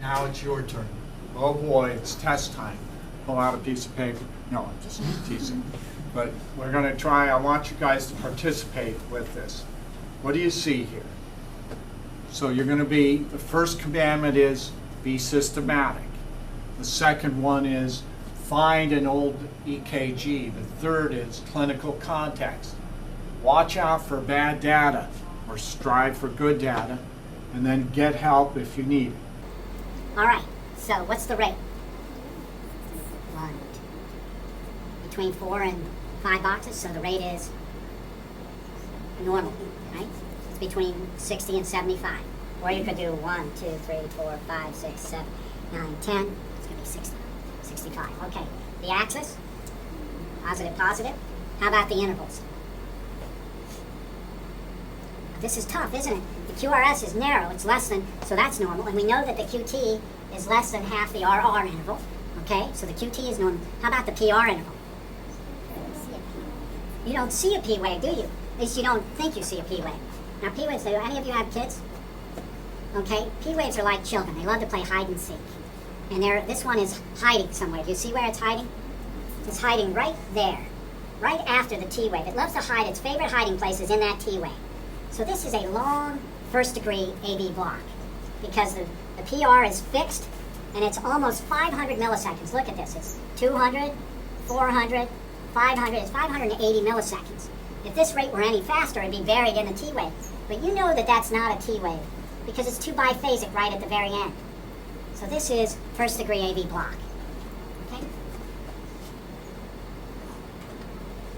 Now it's your turn. Oh boy, it's test time. Pull out a piece of paper. No, I'm just teasing. But we're going to try, I want you guys to participate with this. What do you see here? So you're going to be, the first commandment is be systematic. The second one is find an old EKG. The third is clinical context. Watch out for bad data or strive for good data, and then get help if you need it. All right, so what's the rate? Between 4 and 5 boxes, so the rate is normal, right? It's between 60 and 75. Or you could do 1, 2, 3, 4, 5, 6, 7, 9, 10. It's going to be 60, 65. Okay, the axis, positive, positive. How about the intervals? This is tough, isn't it? The QRS is narrow, it's less than, so that's normal. And we know that the QT is less than half the RR interval. Okay, so the QT is normal. How about the PR interval? You don't see a P wave, do you? At least you don't think you see a P wave. Now P waves, do any of you have kids? Okay, P waves are like children. They love to play hide and seek. And this one is hiding somewhere. Do you see where it's hiding? It's hiding right there, right after the T wave. It loves to hide. Its favorite hiding place is in that T wave. So this is a long first degree AV block because the PR is fixed and it's almost 500 milliseconds. Look at this. It's 200, 400, 500. It's 580 milliseconds. If this rate were any faster, it'd be buried in the T wave. But you know that that's not a T wave because it's 2 biphasic right at the very end. So this is first degree AV block. Okay?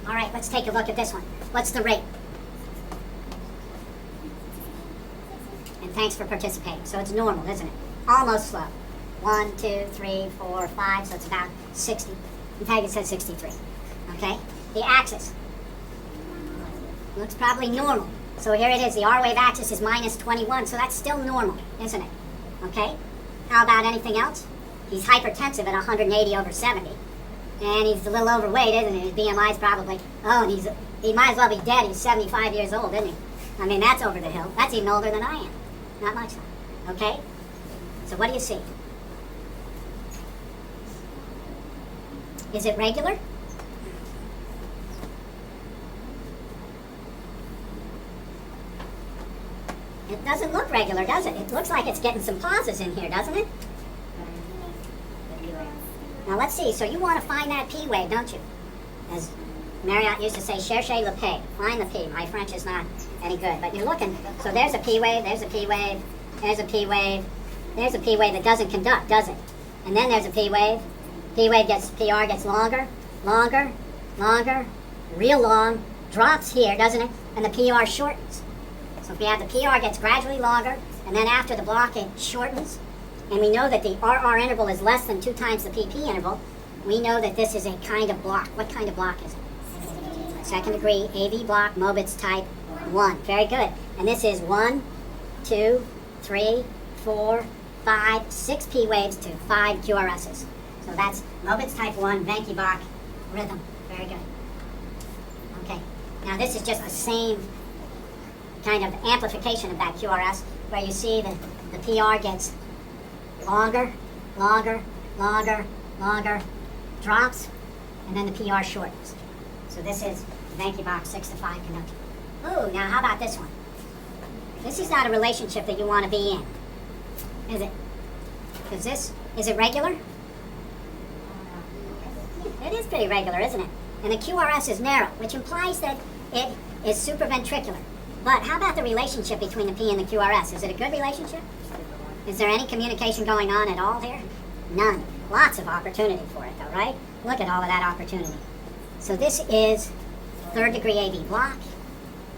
All right, let's take a look at this one. What's the rate? And thanks for participating. So it's normal, isn't it? Almost slow. 1, 2, 3, 4, 5, so it's about 60. In fact, it says 63. Okay? The axis. Looks probably normal. So here it is. The R wave axis is minus 21, so that's still normal, isn't it? Okay? How about anything else? He's hypertensive at 180 over 70. And he's a little overweight, isn't he? His BMI is probably, oh, and he might as well be dead. He's 75 years old, isn't he? I mean, that's over the hill. That's even older than I am. Not much, okay? So what do you see? Is it regular? It doesn't look regular, does it? It looks like it's getting some pauses in here, doesn't it? Now let's see. So you want to find that P wave, don't you? As Marriott used to say, cherchez le P. Find the P. My French is not any good, but you're looking. So there's a P wave, there's a P wave, there's a P wave, there's a P wave that doesn't conduct, does it? And then there's a P wave. PR gets longer, longer, longer, real long, drops here, doesn't it? And the PR shortens. So if we have the PR gets gradually longer, and then after the block it shortens, and we know that the RR interval is less than 2 times the PP interval, we know that this is a kind of block. What kind of block is it? Second degree AV block, Mobitz type 1. Very good. And this is 1, 2, 3, 4, 5, 6 P waves to 5 QRSs. So that's Mobitz type 1, Venki-Bach rhythm. Very good. Okay. Now this is just the same kind of amplification of that QRS where you see that the PR gets longer, longer, longer, longer, drops, and then the PR shortens. So this is Venki-Bach 6 to 5 conduction. Ooh, now how about this one? This is not a relationship that you want to be in, is it? Because is it regular? It is pretty regular, isn't it? And the QRS is narrow, which implies that it is supraventricular. But how about the relationship between the P and the QRS? Is it a good relationship? Is there any communication going on at all here? None. Lots of opportunity for it, though, right? Look at all of that opportunity. So this is third degree AV block,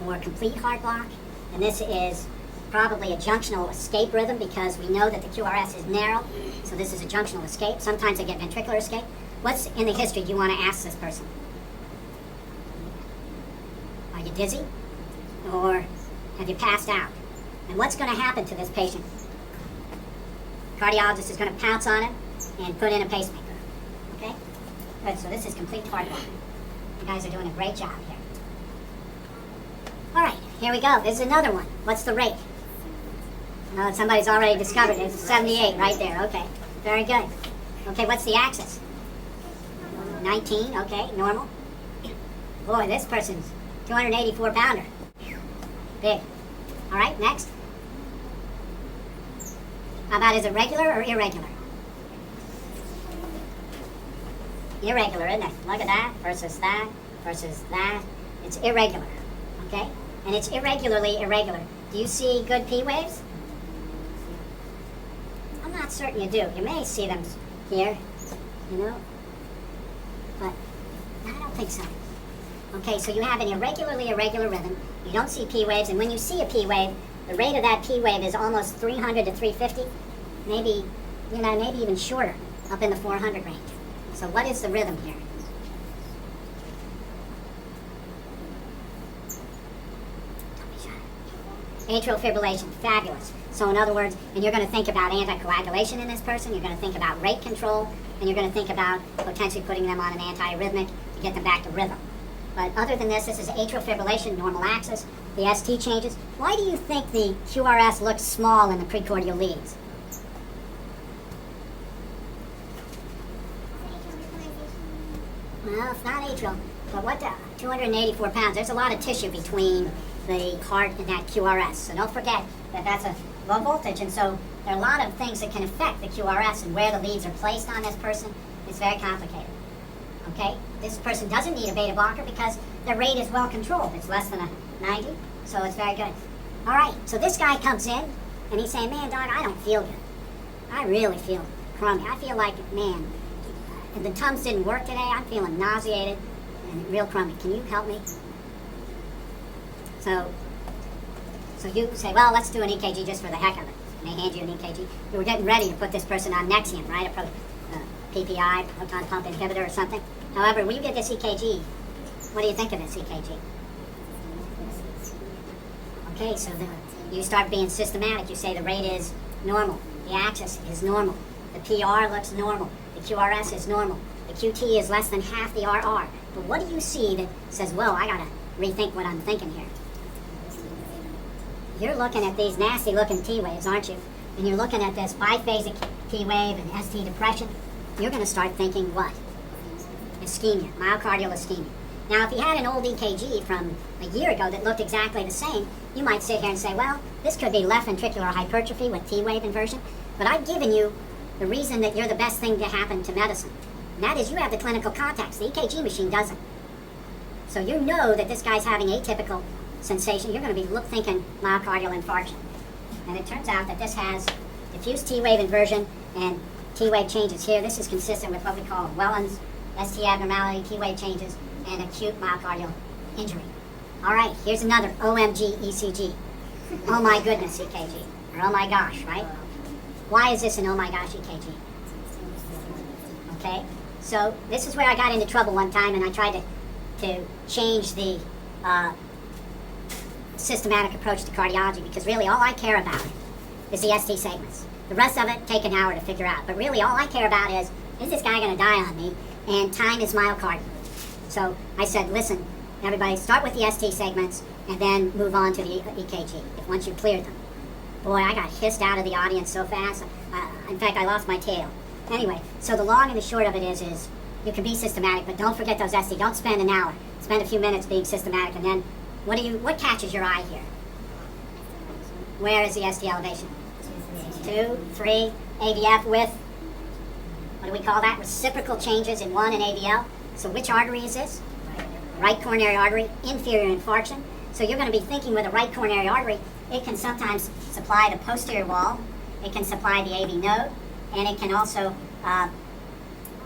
or complete heart block, and this is probably a junctional escape rhythm because we know that the QRS is narrow, so this is a junctional escape. Sometimes they get ventricular escape. What's in the history do you want to ask this person? Are you dizzy? Or have you passed out? And what's going to happen to this patient? Cardiologist is going to pounce on him and put in a pacemaker. Okay? Good, so this is complete heart block. You guys are doing a great job here. All right, here we go. This is another one. What's the rate? No, somebody's already discovered it. It's 78 right there. Okay, very good. Okay, what's the axis? 19, okay, normal. Boy, this person's 284 pounder. Big. All right, next. How about, is it regular or irregular? Irregular, isn't it? Look at that versus that versus that. It's irregular, okay? And it's irregularly irregular. Do you see good P waves? I'm not certain you do. You may see them here, you know, but I don't think so. Okay, so you have an irregularly irregular rhythm. You don't see P waves, and when you see a P wave, the rate of that P wave is almost 300 to 350, maybe, you know, maybe even shorter, up in the 400 range. So what is the rhythm here? Atrial fibrillation, fabulous. So in other words, and you're going to think about anticoagulation in this person, you're going to think about rate control, and you're going to think about potentially putting them on an antiarrhythmic to get them back to rhythm. But other than this is atrial fibrillation, normal axis, the ST changes. Why do you think the QRS looks small in the precordial leads? Well, it's not atrial, but what the, 284 pounds, there's a lot of tissue between the heart and that QRS. So don't forget that that's a low voltage, and so there are a lot of things that can affect the QRS, and where the leads are placed on this person is very complicated. Okay, this person doesn't need a beta blocker because their rate is well controlled. It's less than a 90, so it's very good. All right, so this guy comes in and he's saying, man, doc, I don't feel good. I really feel crummy. I feel like, man, the Tums didn't work today. I'm feeling nauseated and real crummy. Can you help me? So you say, well, let's do an EKG just for the heck of it. And they hand you an EKG. You were getting ready to put this person on Nexium, right? PPI, proton pump inhibitor or something. However, when you get this EKG, what do you think of this EKG? Okay, so you start being systematic. You say the rate is normal, the axis is normal, the PR looks normal, the QRS is normal, the QT is less than half the RR. But what do you see that says, well, I gotta rethink what I'm thinking here? You're looking at these nasty looking T waves, aren't you? And you're looking at this biphasic T wave and ST depression. You're going to start thinking what? Ischemia, myocardial ischemia. Now, if you had an old EKG from a year ago that looked exactly the same, you might sit here and say, well, this could be left ventricular hypertrophy with T wave inversion. But I've given you the reason that you're the best thing to happen to medicine. And that is you have the clinical context. The EKG machine doesn't. So you know that this guy's having atypical sensation. You're going to be thinking myocardial infarction. And it turns out that this has diffuse T wave inversion and T wave changes here. This is consistent with what we call Wellen's ST abnormality, T wave changes, and acute myocardial injury. All right, here's another OMG ECG. Oh my goodness EKG, or oh my gosh, right? Why is this an oh my gosh EKG? Okay, so this is where I got into trouble one time, and I tried to change the systematic approach to cardiology, because really all I care about is the ST segments. The rest of it, take an hour to figure out. But really, all I care about is this guy going to die on me? And time is myocardial. So I said, listen, everybody, start with the ST segments and then move on to the EKG, once you cleared them. Boy, I got hissed out of the audience so fast. In fact, I lost my tail. Anyway, so the long and the short of it is you can be systematic, but don't forget those ST. Don't spend an hour. Spend a few minutes being systematic, and then what catches your eye here? Where is the ST elevation? 2, 3, AVF with, what do we call that? Reciprocal changes in 1 and AVL. So which artery is this? Right coronary artery, inferior infarction. So you're going to be thinking with a right coronary artery, it can sometimes supply the posterior wall, it can supply the AV node, and it can also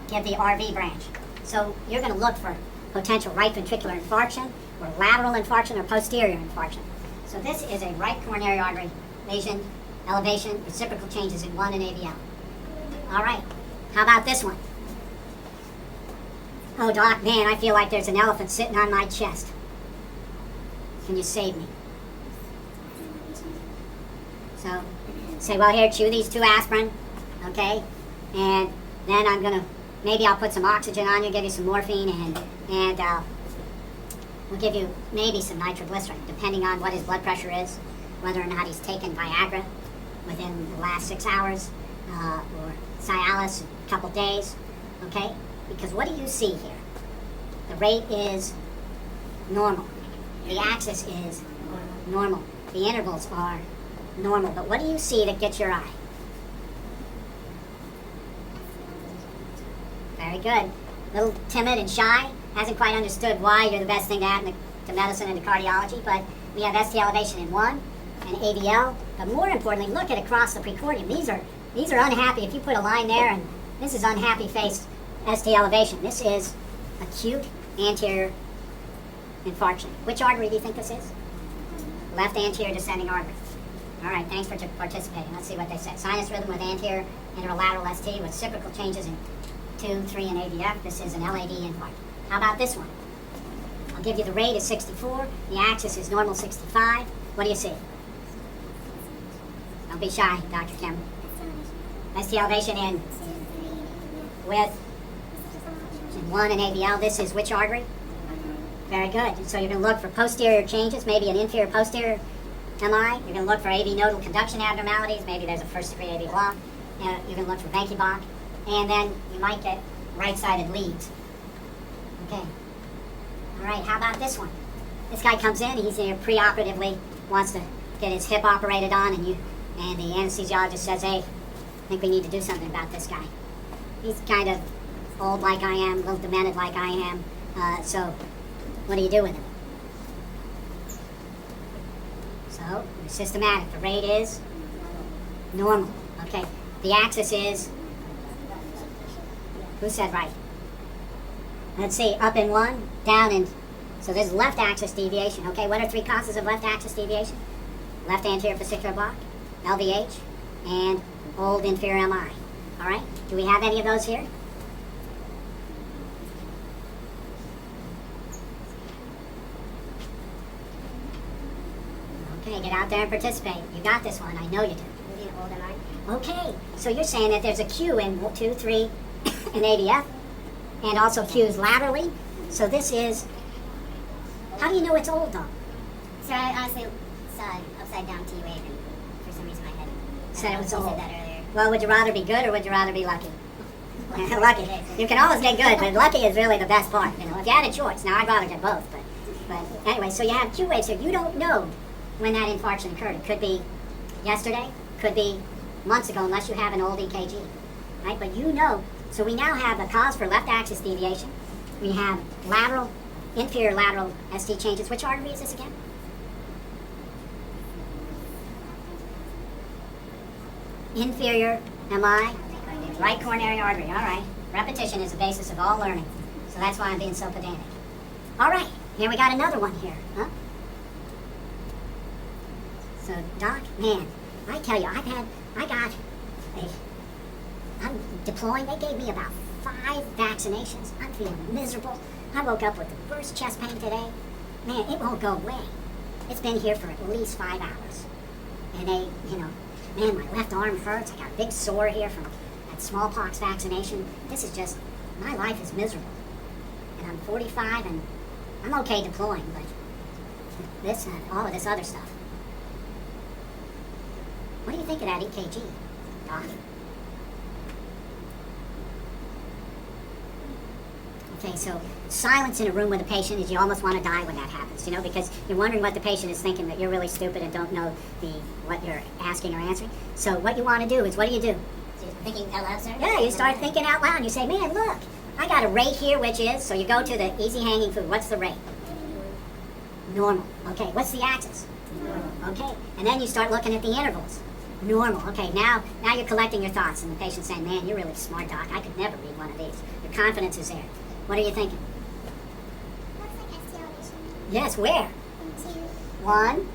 give the RV branch. So you're going to look for potential right ventricular infarction, or lateral infarction, or posterior infarction. So this is a right coronary artery lesion, elevation, reciprocal changes in 1 and AVL. All right, how about this one? Oh, doc, man, I feel like there's an elephant sitting on my chest. Can you save me? So, say, well, here, chew these 2 aspirin, okay? And then I'm gonna, maybe I'll put some oxygen on you, give you some morphine, and we'll give you maybe some nitroglycerin, depending on what his blood pressure is, whether or not he's taken Viagra. within the last 6 hours, or Cialis a couple days, okay? Because what do you see here? The rate is normal. The axis is normal. The intervals are normal. But what do you see that gets your eye? Very good. A little timid and shy. Hasn't quite understood why you're the best thing to add to medicine and to cardiology. But we have ST elevation in 1 and AVL. But more importantly, look at across the precordium. These are unhappy. If you put a line there, and this is unhappy faced ST elevation. This is acute anterior infarction. Which artery do you think this is? Left anterior descending artery. All right, thanks for participating. Let's see what they said. Sinus rhythm with anterior interlateral ST with cyclical changes in 2, 3, and AVF. This is an LAD infarct. How about this one? I'll give you the rate is 64. The axis is normal 65. What do you see? Don't be shy, Dr. Kim. ST elevation in with in 1 and AVL. This is which artery? Very good. So you're going to look for posterior changes, maybe an inferior posterior MI. You're going to look for AV nodal conduction abnormalities. Maybe there's a first degree AV block. You're going to look for Venki-Bach. And then you might get right-sided leads. Okay. All right, how about this one? This guy comes in, he's here preoperatively, wants to get his hip operated on, and the anesthesiologist says, hey, I think we need to do something about this guy. He's kind of old like I am, a little demented like I am. So what do you do with him? So, systematic. The rate is normal. Okay. The axis is, who said right? Let's see, up in 1, down in, so there's left axis deviation. Okay, what are 3 causes of left axis deviation? Left anterior fascicular block, LVH, and old inferior MI. All right, do we have any of those here? Okay, get out there and participate. You got this one, I know you do. Okay, so you're saying that there's a Q in 2, 3, and AVF, and also Q's laterally. So this is, how do you know it's old though? So I honestly saw an upside down T wave, and for some reason my head Said it was old. said that earlier. Well, would you rather be good or would you rather be lucky? Lucky. You can always get good, but lucky is really the best part. You know, if you had a choice, now I'd rather get both. But anyway, so you have Q waves here. You don't know when that infarction occurred. It could be yesterday, could be months ago, unless you have an old EKG, right? But you know. So we now have a cause for left axis deviation. We have lateral, inferior lateral ST changes. Which artery is this again? Inferior MI, right coronary artery. All right. Repetition is the basis of all learning. So that's why I'm being so pedantic. All right. Here we got another one here. Huh? So, Doc, man, I tell you, I'm deploying. They gave me about 5 vaccinations. I'm feeling miserable. I woke up with the worst chest pain today. Man, it won't go away. It's been here for at least 5 hours. And they, man, my left arm hurts. I got a big sore here from that smallpox vaccination. This is just, my life is miserable. And I'm 45 and I'm okay deploying, but this and all of this other stuff. What do you think of that EKG, Doc? Okay, so silence in a room with a patient is you almost want to die when that happens, because you're wondering what the patient is thinking, that you're really stupid and don't know what you're asking or answering. So what you want to do is, what do? So you're thinking out loud, sir? Yeah, you start thinking out loud. You say, man, look, I got a rate here, which is, so you go to the easy hanging food. What's the rate? Normal. Okay, what's the axis? Okay, and then you start looking at the intervals. Normal. Okay, now you're collecting your thoughts, and the patient's saying, man, you're really smart, Doc. I could never read one of these. Your confidence is there. What are you thinking? Looks like ST elevation. Yes, where? 2. 1,